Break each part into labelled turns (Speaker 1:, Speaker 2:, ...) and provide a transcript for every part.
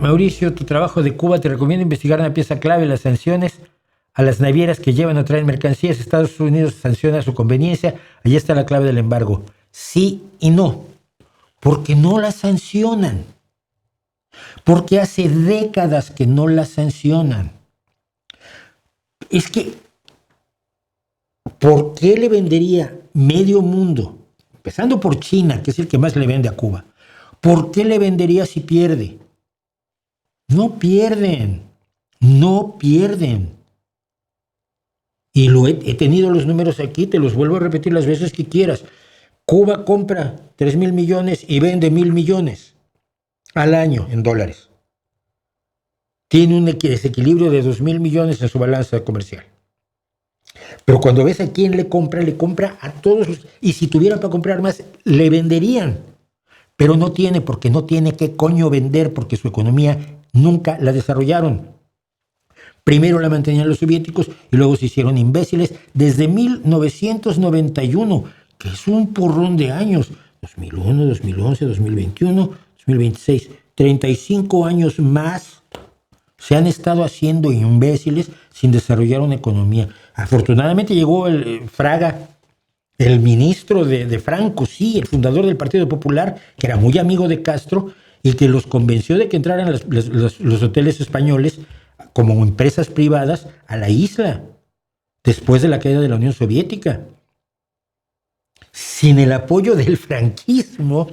Speaker 1: Mauricio, tu trabajo de Cuba te recomiendo investigar una pieza clave, las sanciones a las navieras que llevan o traen mercancías. Estados Unidos sanciona a su conveniencia. Allí está la clave del embargo. Sí y no. Porque no las sancionan. Porque hace décadas que no las sancionan. Es que, ¿por qué le vendería medio mundo, empezando por China, que es el que más le vende a Cuba? ¿Por qué le vendería si pierde? No pierden. No pierden. Y he tenido los números aquí, te los vuelvo a repetir las veces que quieras. Cuba compra 3,000 millones y vende 1,000 millones al año en dólares. Tiene un desequilibrio de 2,000 millones en su balanza comercial. Pero cuando ves a quién le compra a todos los... Y si tuviera para comprar más, le venderían. Pero no tiene, porque no tiene qué coño vender, porque su economía nunca la desarrollaron. Primero la mantenían los soviéticos y luego se hicieron imbéciles desde 1991, que es un porrón de años. 2001, 2011, 2021, 2026, 35 años más se han estado haciendo imbéciles sin desarrollar una economía. Afortunadamente llegó el Fraga, el ministro de Franco, sí, el fundador del Partido Popular, que era muy amigo de Castro y que los convenció de que entraran los hoteles españoles como empresas privadas a la isla después de la caída de la Unión Soviética. Sin el apoyo del franquismo,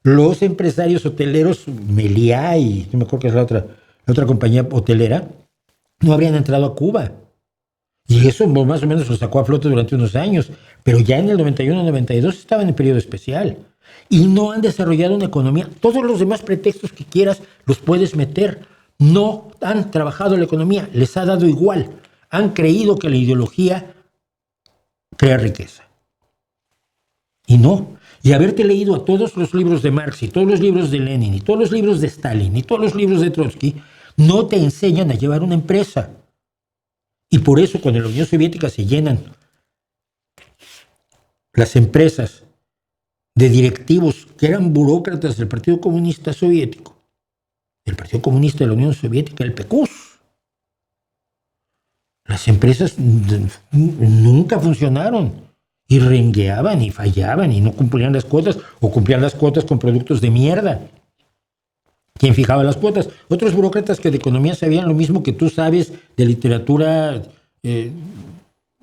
Speaker 1: los empresarios hoteleros, Meliá y no me acuerdo qué es la otra compañía hotelera, no habrían entrado a Cuba. Y eso más o menos lo sacó a flote durante unos años, pero ya en el 91-92 estaban en periodo especial y no han desarrollado una economía. Todos los demás pretextos que quieras los puedes meter. No han trabajado la economía, les ha dado igual. Han creído que la ideología crea riqueza. Y no. Y haberte leído a todos los libros de Marx y todos los libros de Lenin y todos los libros de Stalin y todos los libros de Trotsky no te enseñan a llevar una empresa. Y por eso cuando en la Unión Soviética se llenan las empresas de directivos que eran burócratas del Partido Comunista Soviético, el Partido Comunista de la Unión Soviética, el PECUS. Las empresas nunca funcionaron y rengueaban y fallaban y no cumplían las cuotas o cumplían las cuotas con productos de mierda. ¿Quién fijaba las cuotas? Otros burócratas que de economía sabían lo mismo que tú sabes de literatura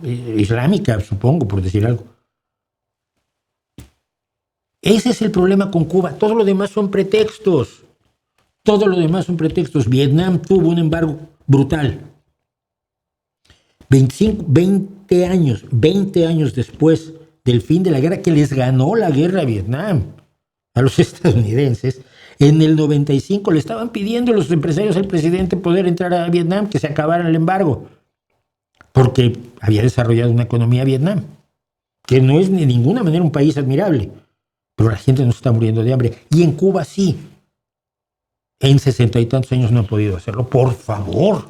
Speaker 1: islámica, supongo, por decir algo. Ese es el problema con Cuba. Todo lo demás son pretextos. Todo lo demás son pretextos. Vietnam tuvo un embargo brutal. 20 años después del fin de la guerra, que les ganó la guerra a Vietnam, a los estadounidenses, en el 95 le estaban pidiendo los empresarios al presidente poder entrar a Vietnam, que se acabara el embargo, porque había desarrollado una economía Vietnam, que no es de ninguna manera un país admirable, pero la gente no se está muriendo de hambre. Y en Cuba sí. En 60 y tantos años no han podido hacerlo. Por favor.